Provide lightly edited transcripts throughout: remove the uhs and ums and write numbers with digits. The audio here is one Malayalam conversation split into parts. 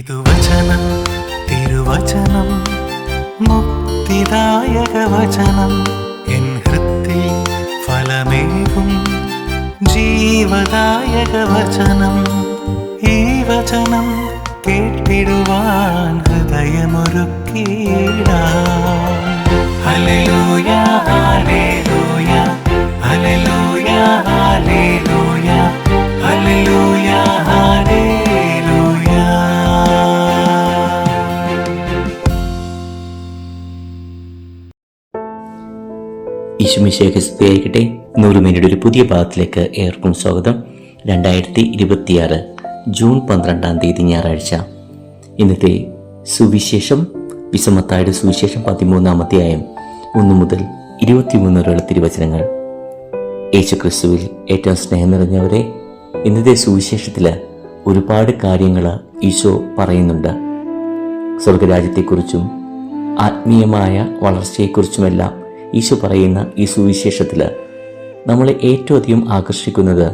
ഇതുവചനം തിരുവചനം മുക്തിദായക വചനം എൻ ഹൃത്തിൽ ഫലമേകും ജീവദായക വചനം. ഈ വചനം കേട്ടിടുവാൻ ഹൃദയമൊരുക്കിയിടാം. ഹല്ലേലൂയ ഹല്ലേലൂയ ഹല്ലേലൂയ ഹല്ലേലൂയ ഹല്ലേലൂയ ഹല്ലേലൂയ. ഈശോമിശിഹായ്ക്ക് സ്തുതിയായിരിക്കട്ടെ. 100 മിനിറ്റ് ഒരു പുതിയ ഭാഗത്തിലേക്ക് ഏവർക്കും സ്വാഗതം. 2026 ജൂൺ 12 ഞായറാഴ്ച. ഇന്നത്തെ സുവിശേഷം വിശുദ്ധ മത്തായിയുടെ സുവിശേഷം 13-ാം അധ്യായം 1 മുതൽ 23 വരെയുള്ള തിരുവചനങ്ങൾ. യേശുക്രിസ്തുവിൽ ഏറ്റവും സ്നേഹം നിറഞ്ഞവരെ, ഇന്നത്തെ സുവിശേഷത്തിൽ ഒരുപാട് കാര്യങ്ങൾ ഈശോ പറയുന്നുണ്ട്. സ്വർഗരാജ്യത്തെക്കുറിച്ചും ആത്മീയമായ വളർച്ചയെക്കുറിച്ചുമെല്ലാം ഈശോ പറയുന്ന ഈ സുവിശേഷത്തിൽ നമ്മളെ ഏറ്റവും അധികം ആകർഷിക്കുന്നത്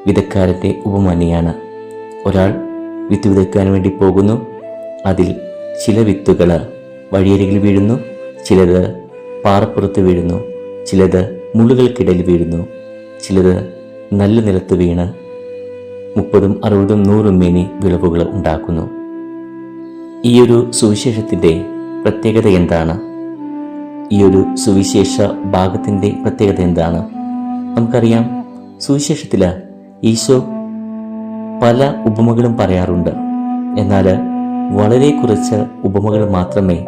വിതക്കാരൻ്റെ ഉപമയാണ്. ഒരാൾ വിത്ത് വിതയ്ക്കാൻ വേണ്ടി പോകുന്നു. അതിൽ ചില വിത്തുകൾ വഴിയരികിൽ വീഴുന്നു, ചിലത് പാറപ്പുറത്ത് വീഴുന്നു, ചിലത് മുള്ളുകൾക്കിടയിൽ വീഴുന്നു, ചിലത് നല്ല നിലത്ത് വീണ് 30, 60, 100 മേനി വിളവുകൾ ഉണ്ടാക്കുന്നു. ഈ ഒരു സുവിശേഷത്തിൻ്റെ പ്രത്യേകത എന്താണ്? ഈ ഒരു സുവിശേഷ ഭാഗത്തിൻ്റെ പ്രത്യേകത എന്താണ്? നമുക്കറിയാം, സുവിശേഷത്തിൽ ഈശോ പല ഉപമകളും പറയാറുണ്ട്. എന്നാൽ വളരെ കുറച്ച് ഉപമകൾ മാത്രമേ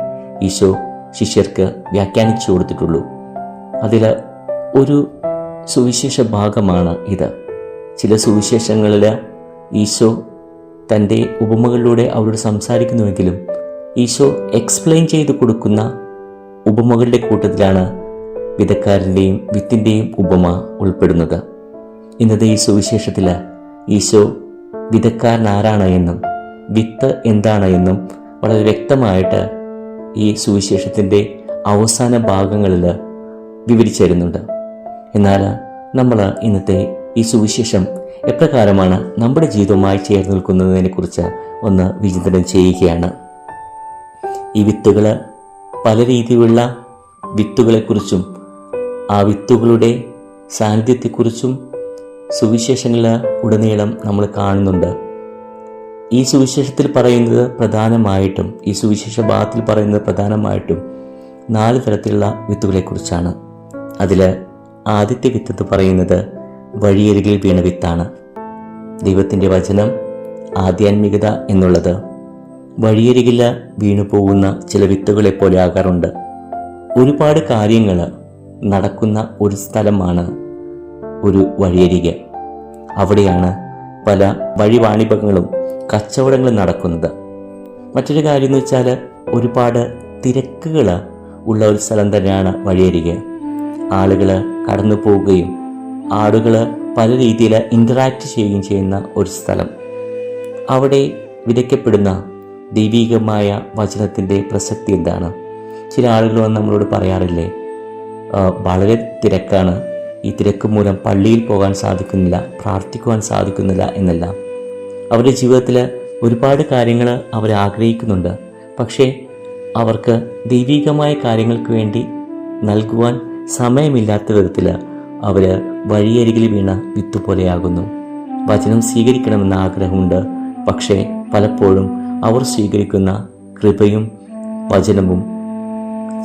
ഈശോ ശിഷ്യർക്ക് വ്യാഖ്യാനിച്ചു കൊടുത്തിട്ടുള്ളൂ. അതിൽ ഒരു സുവിശേഷ ഭാഗമാണ് ഇത്. ചില സുവിശേഷങ്ങളിൽ ഈശോ തൻ്റെ ഉപമകളിലൂടെ അവരോട് സംസാരിക്കുന്നുവെങ്കിലും ഈശോ എക്സ്പ്ലെയിൻ ചെയ്ത് കൊടുക്കുന്ന ഉപമകളുടെ കൂട്ടത്തിലാണ് വിതക്കാരൻ്റെയും വിത്തിൻ്റെയും ഉപമ ഉൾപ്പെടുന്നത്. ഇന്നത്തെ ഈ സുവിശേഷത്തിൽ ഈശോ വിതക്കാരൻ ആരാണ് എന്നും വിത്ത് എന്താണ് എന്നും വളരെ വ്യക്തമായിട്ട് ഈ സുവിശേഷത്തിൻ്റെ അവസാന ഭാഗങ്ങളിൽ വിവരിച്ചു തരുന്നുണ്ട്. എന്നാൽ നമ്മൾ ഇന്നത്തെ ഈ സുവിശേഷം എപ്രകാരമാണ് നമ്മുടെ ജീവിതവുമായി ചേർന്ന് നിൽക്കുന്നതിനെക്കുറിച്ച് ഒന്ന് വിചിന്തനം ചെയ്യുകയാണ്. ഈ വിത്തുകൾ പല രീതിയിലുള്ള വിത്തുകളെക്കുറിച്ചും ആ വിത്തുകളുടെ സാന്നിധ്യത്തെക്കുറിച്ചും സുവിശേഷങ്ങളിൽ ഉടനീളം നമ്മൾ കാണുന്നുണ്ട്. ഈ സുവിശേഷത്തിൽ പറയുന്നത് പ്രധാനമായിട്ടും, ഈ സുവിശേഷ ഭാഗത്തിൽ പറയുന്നത് പ്രധാനമായിട്ടും 4 തരത്തിലുള്ള വിത്തുകളെക്കുറിച്ചാണ്. അതിൽ ആദ്യത്തെ വിത്ത് പറയുന്നത് വഴിയരികിൽ വീണ വിത്താണ്. ദൈവത്തിൻ്റെ വചനം, ആധ്യാത്മികത എന്നുള്ളത് വഴിയരികിൽ വീണു പോകുന്ന ചില വിത്തുകളെ പോലെ ആകാറുണ്ട്. ഒരുപാട് കാര്യങ്ങൾ നടക്കുന്ന ഒരു സ്ഥലമാണ് ഒരു വഴിയരികെ. അവിടെയാണ് പല വഴിവാണിഭങ്ങളും കച്ചവടങ്ങളും നടക്കുന്നത്. മറ്റൊരു കാര്യം എന്ന് വെച്ചാൽ, ഒരുപാട് തിരക്കുകൾ ഉള്ള ഒരു സ്ഥലം തന്നെയാണ് വഴിയരികെ. ആളുകൾ കടന്നു പോവുകയും ആളുകൾ പല രീതിയിൽ ഇൻറ്ററാക്ട് ചെയ്യുകയും ചെയ്യുന്ന ഒരു സ്ഥലം. അവിടെ വിതയ്ക്കപ്പെടുന്ന ദൈവികമായ വചനത്തിൻ്റെ പ്രസക്തി എന്താണ്? ചില ആളുകൾ വന്ന് നമ്മളോട് പറയാറില്ലേ, വളരെ തിരക്കാണ്, ഈ തിരക്ക് മൂലം പള്ളിയിൽ പോകാൻ സാധിക്കുന്നില്ല, പ്രാർത്ഥിക്കുവാൻ സാധിക്കുന്നില്ല എന്നെല്ലാം. അവരുടെ ജീവിതത്തിൽ ഒരുപാട് കാര്യങ്ങൾ അവർ ആഗ്രഹിക്കുന്നുണ്ട്. പക്ഷേ അവർക്ക് ദൈവികമായ കാര്യങ്ങൾക്ക് വേണ്ടി നൽകുവാൻ സമയമില്ലാത്ത വിധത്തിൽ അവർ വഴിയരികിൽ വീണ വിത്ത് പോലെയാകുന്നു. വചനം സ്വീകരിക്കണമെന്ന ആഗ്രഹമുണ്ട്, പക്ഷേ പലപ്പോഴും അവർ സ്വീകരിക്കുന്ന കൃപയും വചനവും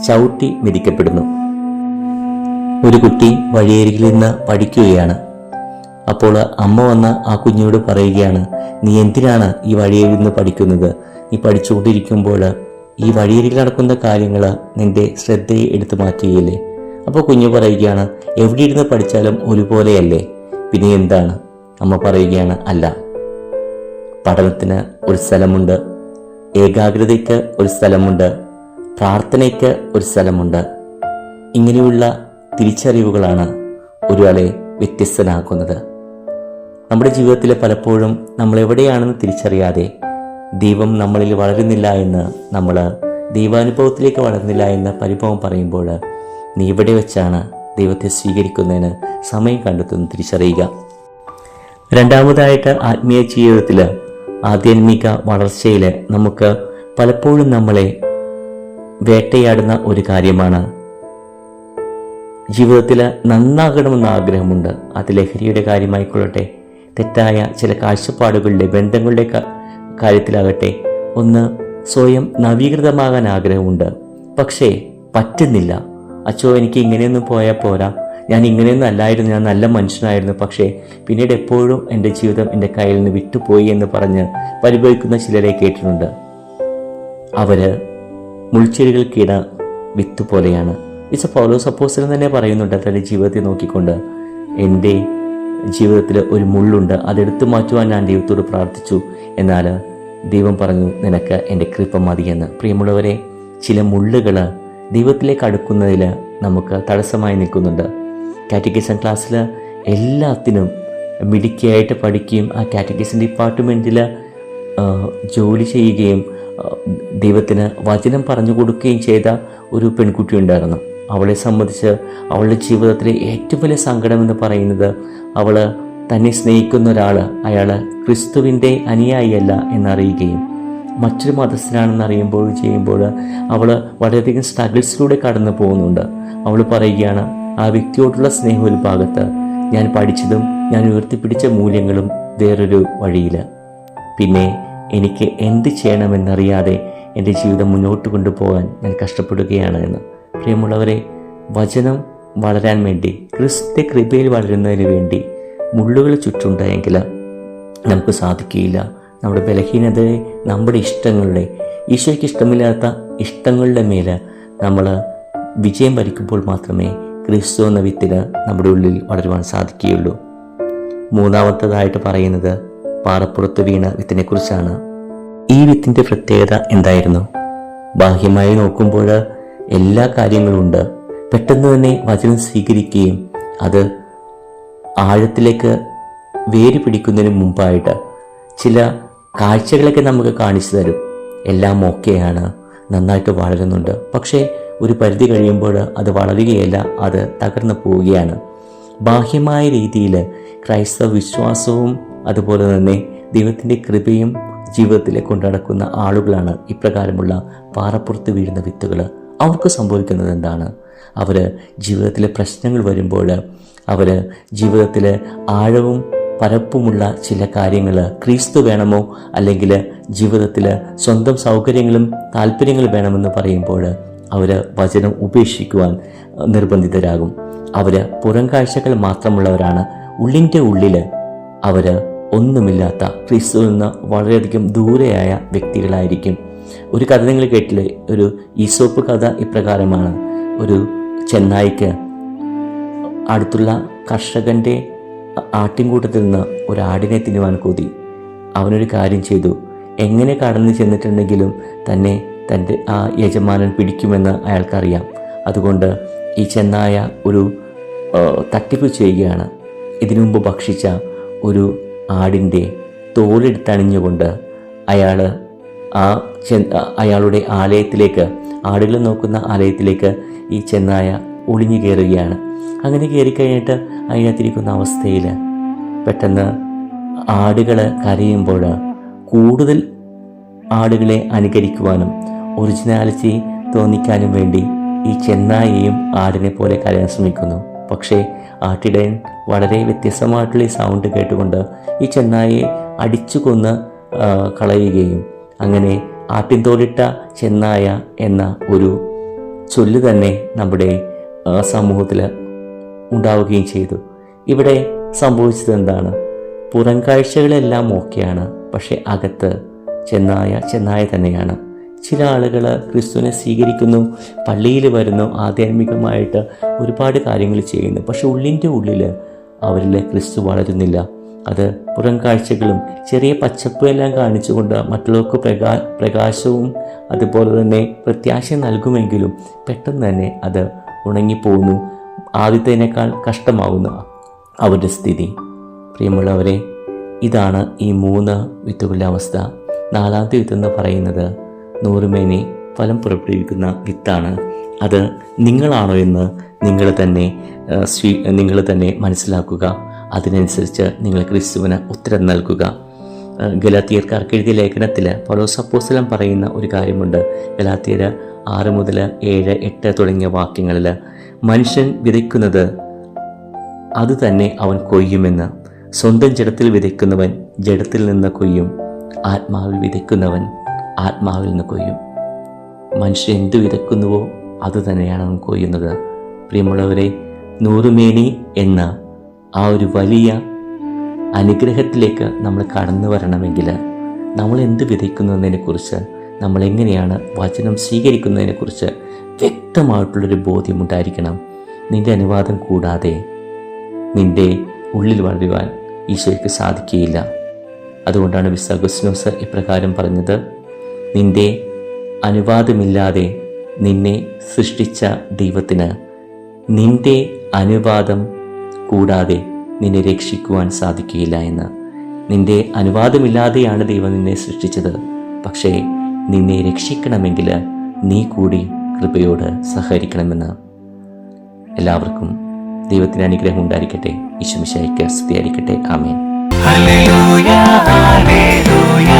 ചവിട്ടി മെതിക്കപ്പെടുന്നു. ഒരു കുട്ടി വഴിയരികിൽ നിന്ന് പഠിക്കുകയാണ്. അപ്പോൾ അമ്മ വന്ന് ആ കുഞ്ഞിനോട് പറയുകയാണ്, നീ എന്തിനാണ് ഈ വഴിയരികിൽ നിന്ന് പഠിക്കുന്നത്? നീ പഠിച്ചുകൊണ്ടിരിക്കുമ്പോൾ ഈ വഴിയരികിൽ നടക്കുന്ന കാര്യങ്ങൾ നിന്റെ ശ്രദ്ധയെ എടുത്തു മാറ്റുകയില്ലേ? അപ്പോൾ കുഞ്ഞു പറയുകയാണ്, എവിടെ ഇരുന്ന് പഠിച്ചാലും ഒരുപോലെയല്ലേ, പിന്നെ എന്താണ്? അമ്മ പറയുകയാണ്, അല്ല, പഠനത്തിന് ഒരു സ്ഥലമുണ്ട്, ഏകാഗ്രതയ്ക്ക് ഒരു സ്ഥലമുണ്ട്, പ്രാർത്ഥനയ്ക്ക് ഒരു സ്ഥലമുണ്ട്. ഇങ്ങനെയുള്ള തിരിച്ചറിവുകളാണ് ഒരാളെ വ്യത്യസ്തനാക്കുന്നത്. നമ്മുടെ ജീവിതത്തിൽ പലപ്പോഴും നമ്മൾ എവിടെയാണെന്ന് തിരിച്ചറിയാതെ ദൈവം നമ്മളിൽ വളരുന്നില്ല എന്ന്, നമ്മൾ ദൈവാനുഭവത്തിലേക്ക് വളരുന്നില്ല എന്ന് പരിഭവം പറയുമ്പോൾ നീ ഇവിടെ വെച്ചാണ് ദൈവത്തെ സ്വീകരിക്കുന്നതിന് സമയം കണ്ടെത്തുന്നത് തിരിച്ചറിയുക. രണ്ടാമതായിട്ട്, ആത്മീയ ജീവിതത്തിൽ ആധ്യാത്മിക വളർച്ചയിൽ നമുക്ക് പലപ്പോഴും നമ്മളെ വേട്ടയാടുന്ന ഒരു കാര്യമാണ് ജീവിതത്തിൽ നന്നാകണമെന്ന ആഗ്രഹമുണ്ട്. അത് ലഹരിയുടെ കാര്യമായിക്കൊള്ളട്ടെ, തെറ്റായ ചില കാഴ്ചപ്പാടുകളുടെ ബന്ധങ്ങളുടെ കാര്യത്തിലാകട്ടെ, ഒന്ന് സ്വയം നവീകൃതമാകാൻ ആഗ്രഹമുണ്ട്. പക്ഷേ പറ്റുന്നില്ല. അച്ചോ, എനിക്ക് ഇങ്ങനെയൊന്നും പോയാൽ പോരാ, ഞാൻ ഇങ്ങനെയൊന്നും അല്ലായിരുന്നു, ഞാൻ നല്ല മനുഷ്യനായിരുന്നു, പക്ഷേ പിന്നീട് എപ്പോഴും എൻ്റെ ജീവിതം എൻ്റെ കയ്യിൽ നിന്ന് വിട്ടുപോയി എന്ന് പറഞ്ഞ് പരിഭവിക്കുന്ന ചിലരെ കേട്ടിട്ടുണ്ട്. അവർ മുൾച്ചെടികൾക്കിട വിത്ത് പോലെയാണ്. പൗലോസ് അപ്പോസ്തലൻ തന്നെ പറയുന്നുണ്ട് തൻ്റെ ജീവിതത്തെ നോക്കിക്കൊണ്ട്, എൻ്റെ ജീവിതത്തിൽ ഒരു മുള്ളുണ്ട്, അതെടുത്തു മാറ്റുവാൻ ഞാൻ ദൈവത്തോട് പ്രാർത്ഥിച്ചു, എന്നാൽ ദൈവം പറഞ്ഞു നിനക്ക് എൻ്റെ കൃപ മതിയെന്ന്. പ്രിയമുള്ളവരെ, ചില മുള്ളുകൾ ദൈവത്തിലേക്ക് അടുക്കുന്നതിൽ നമുക്ക് തടസ്സമായി നിൽക്കുന്നുണ്ട്. കാറ്റഗിസം ക്ലാസ്സിൽ എല്ലാത്തിനും മിടുക്കിയായിട്ട് പഠിക്കുകയും ആ കാറ്റഗിസം ഡിപ്പാർട്ട്മെൻറ്റിൽ ജോലി ചെയ്യുകയും ദൈവത്തിന് വചനം പറഞ്ഞു കൊടുക്കുകയും ചെയ്ത ഒരു പെൺകുട്ടി ഉണ്ടായിരുന്നു. അവളെ സംബന്ധിച്ച് അവളുടെ ജീവിതത്തിലെ ഏറ്റവും വലിയ സങ്കടമെന്ന് പറയുന്നത്, അവൾ തന്നെ സ്നേഹിക്കുന്ന ഒരാൾ, അയാൾ ക്രിസ്തുവിൻ്റെ അനുയായിയല്ല എന്നറിയുകയും മറ്റൊരു മതസ്ഥനാണെന്ന് ചെയ്യുമ്പോൾ അവൾ വളരെയധികം സ്ട്രഗിൾസിലൂടെ കടന്നു പോകുന്നുണ്ട്. അവൾ പറയുകയാണ്, ആ വ്യക്തിയോടുള്ള സ്നേഹം ഒരു ഭാഗത്ത്, ഞാൻ പഠിച്ചതും ഞാൻ ഉയർത്തിപ്പിടിച്ച മൂല്യങ്ങളും വേറൊരു വഴിയിൽ, പിന്നെ എനിക്ക് എന്ത് ചെയ്യണമെന്നറിയാതെ എൻ്റെ ജീവിതം മുന്നോട്ട് കൊണ്ടുപോകാൻ ഞാൻ കഷ്ടപ്പെടുകയാണ് എന്ന്. പ്രിയമുള്ളവരെ, വചനം വളരാൻ വേണ്ടി, ക്രിസ്തുവിൻ്റെ കൃപയിൽ വളരുന്നതിന് വേണ്ടി മുള്ളുകൾ ചുറ്റുണ്ടായെങ്കിൽ നമുക്ക് സാധിക്കുകയില്ല. നമ്മുടെ ബലഹീനതയെ, നമ്മുടെ ഇഷ്ടങ്ങളുടെ, ഈശോയ്ക്ക് ഇഷ്ടമില്ലാത്ത ഇഷ്ടങ്ങളുടെ മേൽ നമ്മൾ വിജയം വരിക്കുമ്പോൾ മാത്രമേ ക്രിസ്തു എന്ന വിത്തിന് നമ്മുടെ ഉള്ളിൽ വളരുവാൻ സാധിക്കുകയുള്ളൂ. മൂന്നാമത്തേതായിട്ട് പറയുന്നത് പാറപ്പുറത്ത് വീണ വിത്തിനെ കുറിച്ചാണ്. ഈ വിത്തിൻ്റെ പ്രത്യേകത എന്തായിരുന്നു? ബാഹ്യമായി നോക്കുമ്പോൾ എല്ലാ കാര്യങ്ങളും ഉണ്ട്. പെട്ടെന്ന് തന്നെ വചനം സ്വീകരിക്കുകയും അത് ആഴത്തിലേക്ക് വേര് പിടിക്കുന്നതിന് മുമ്പായിട്ട് ചില കാഴ്ചകളൊക്കെ നമുക്ക് കാണിച്ചു തരും. എല്ലാം ഓക്കെയാണ്, നന്നായിട്ട് വളരുന്നുണ്ട്. പക്ഷേ ഒരു പരിധി കഴിയുമ്പോൾ അത് വളരുകയല്ല, അത് തകർന്നു പോവുകയാണ്. ബാഹ്യമായ രീതിയിൽ ക്രൈസ്തവ വിശ്വാസവും അതുപോലെ തന്നെ ദൈവത്തിൻ്റെ കൃപയും ജീവിതത്തിൽ കൊണ്ടുനടക്കുന്ന ആളുകളാണ് ഇപ്രകാരമുള്ള പാറപ്പുറത്ത് വീഴുന്ന വിത്തുകൾ. അവർക്ക് സംഭവിക്കുന്നത് എന്താണ്? അവർ ജീവിതത്തിലെ പ്രശ്നങ്ങൾ വരുമ്പോൾ, അവർ ജീവിതത്തിൽ ആഴവും പരപ്പുമുള്ള ചില കാര്യങ്ങൾ, ക്രിസ്തു വേണമോ അല്ലെങ്കിൽ ജീവിതത്തിൽ സ്വന്തം സൗകര്യങ്ങളും താല്പര്യങ്ങളും വേണമെന്ന് പറയുമ്പോൾ അവർ വചനം ഉപേക്ഷിക്കുവാൻ നിർബന്ധിതരാകും. അവർ പുറം കാഴ്ചകൾ മാത്രമുള്ളവരാണ്. ഉള്ളിൻ്റെ ഉള്ളിൽ അവർ ഒന്നുമില്ലാത്ത, ക്രിസ്തുവിൽ നിന്ന് വളരെയധികം ദൂരെയായ വ്യക്തികളായിരിക്കും. ഒരു കഥ നിങ്ങൾ കേട്ടില്ലേ? ഒരു ഈസോപ്പ് കഥ ഇപ്രകാരമാണ്. ഒരു ചെന്നായ്ക്ക് അടുത്തുള്ള കർഷകൻ്റെ ആട്ടിൻകൂട്ടത്തിൽ നിന്ന് ഒരു ആടിനെ തിന്നുവാൻ കൊതി. അവനൊരു കാര്യം ചെയ്തു. എങ്ങനെ കടന്നു ചെന്നിട്ടുണ്ടെങ്കിലും തന്നെ തൻ്റെ ആ യജമാനൻ പിടിക്കുമെന്ന് അയാൾക്കറിയാം. അതുകൊണ്ട് ഈ ചെന്നായ ഒരു തട്ടിപ്പ് ചെയ്യുകയാണ്. ഇതിനു മുമ്പ് ഭക്ഷിച്ച ഒരു ആടിൻ്റെ തോലെടുത്തണിഞ്ഞുകൊണ്ട് അയാളുടെ ആലയത്തിലേക്ക്, ആടുകൾ നോക്കുന്ന ആലയത്തിലേക്ക് ഈ ചെന്നായ ഒളിഞ്ഞു കയറുകയാണ്. അങ്ങനെ കയറിക്കഴിഞ്ഞിട്ട് അതിനകത്തിരിക്കുന്ന അവസ്ഥയിൽ പെട്ടെന്ന് ആടുകൾ കരയുമ്പോൾ കൂടുതൽ ആടുകളെ അനുകരിക്കുവാനും ഒറിജിനാലിറ്റി തോന്നിക്കാനും വേണ്ടി ഈ ചെന്നായയും ആടിനെ പോലെ കരയാൻ ശ്രമിക്കുന്നു. പക്ഷേ ആട്ടിടയൻ വളരെ വ്യത്യസ്തമായിട്ടുള്ള ഈ സൗണ്ട് കേട്ടുകൊണ്ട് ഈ ചെന്നായയെ അടിച്ചു കൊന്ന് കളയുകയും അങ്ങനെ ആട്ടിൻതോലിട്ട ചെന്നായ എന്ന ഒരു ചൊല്ല് തന്നെ നമ്മുടെ സമൂഹത്തിൽ ഉണ്ടാവുകയും ചെയ്തു. ഇവിടെ സംഭവിച്ചത് എന്താണ്? പുറം കാഴ്ചകളെല്ലാം ഓക്കെയാണ്, പക്ഷെ അകത്ത് ചെന്നായ തന്നെയാണ്. ചില ആളുകൾ ക്രിസ്തുവിനെ സ്വീകരിക്കുന്നു, പള്ളിയിൽ വരുന്നു, ആധ്യാത്മികമായിട്ട് ഒരുപാട് കാര്യങ്ങൾ ചെയ്യുന്നു, പക്ഷെ ഉള്ളിൻ്റെ ഉള്ളിൽ അവരിൽ ക്രിസ്തു വളരുന്നില്ല. അത് പുറം കാഴ്ചകളും ചെറിയ പച്ചപ്പുമെല്ലാം കാണിച്ചുകൊണ്ട് മറ്റുള്ളവർക്ക് പ്രകാശവും അതുപോലെ തന്നെ പ്രത്യാശ നൽകുമെങ്കിലും പെട്ടെന്ന് തന്നെ അത് ഉണങ്ങിപ്പോകുന്നു. ആദ്യത്തേനേക്കാൾ കഷ്ടമാവുന്ന അവരുടെ സ്ഥിതി. പ്രിയമുള്ളവരെ, ഇതാണ് ഈ 3 വിത്തുകളുടെ അവസ്ഥ. 4ാമത്തെ വിത്തെന്ന് പറയുന്നത് നൂറുമേനി ഫലം പുറപ്പെടുവിക്കുന്ന വിത്താണ്. അത് നിങ്ങളാണോ എന്ന് നിങ്ങൾ തന്നെ മനസ്സിലാക്കുക. അതിനനുസരിച്ച് നിങ്ങൾ ക്രിസ്തുവിന് ഉത്തരം നൽകുക. ഗലാത്യർക്കാർക്ക് എഴുതിയ ലേഖനത്തിൽ പൗലോസ് അപ്പോസ്തലൻ പറയുന്ന ഒരു കാര്യമുണ്ട്. ഗലാത്യർ 6 മുതൽ 7, 8 തുടങ്ങിയ വാക്യങ്ങളിൽ മനുഷ്യൻ വിതയ്ക്കുന്നത് അത് തന്നെ അവൻ കൊയ്യുമെന്ന്. സ്വന്തം ജഡത്തിൽ വിതയ്ക്കുന്നവൻ ജഡത്തിൽ നിന്ന് കൊയ്യും, ആത്മാവിൽ വിതയ്ക്കുന്നവൻ ആത്മാവിൽ നിന്ന് കൊയ്യും. മനുഷ്യൻ എന്ത് വിതയ്ക്കുന്നുവോ അത് തന്നെയാണ് അവൻ കൊയ്യുന്നത്. പ്രിയമുള്ളവരെ, നൂറുമേനി എന്ന ആ ഒരു വലിയ അനുഗ്രഹത്തിലേക്ക് നമ്മൾ കടന്നു വരണമെങ്കിൽ നമ്മൾ എന്ത് വിതയ്ക്കുന്നു എന്നതിനെക്കുറിച്ച്, നമ്മൾ എങ്ങനെയാണ് വചനം സ്വീകരിക്കുന്നതിനെക്കുറിച്ച് വ്യക്തമായിട്ടുള്ളൊരു ബോധ്യമുണ്ടായിരിക്കണം. നിൻ്റെ അനുവാദം കൂടാതെ നിൻ്റെ ഉള്ളിൽ വളരുവാൻ ഈശോയ്ക്ക് സാധിക്കുകയില്ല. അതുകൊണ്ടാണ് വിശുദ്ധ അഗസ്തീനോസ് ഇപ്രകാരം പറഞ്ഞത്: നിൻ്റെ അനുവാദമില്ലാതെ നിന്നെ സൃഷ്ടിച്ച ദൈവത്തിന് നിൻ്റെ അനുവാദം കൂടാതെ നിന്നെ രക്ഷിക്കുവാൻ സാധിക്കുകയില്ല എന്ന്. നിൻ്റെ അനുവാദമില്ലാതെയാണ് ദൈവം നിന്നെ സൃഷ്ടിച്ചത്. പക്ഷേ നിന്നെ രക്ഷിക്കണമെങ്കിൽ നീ കൂടി കൃപയോട് സഹകരിക്കണമെന്ന്. എല്ലാവർക്കും ദൈവത്തിന് അനുഗ്രഹം ഉണ്ടായിരിക്കട്ടെ. ഈശോ മിശിഹായ്ക്ക് സ്തുതിയായിരിക്കട്ടെ. ആമേൻ. ഹല്ലേലൂയ ഹല്ലേലൂയ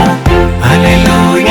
ഹല്ലേലൂയ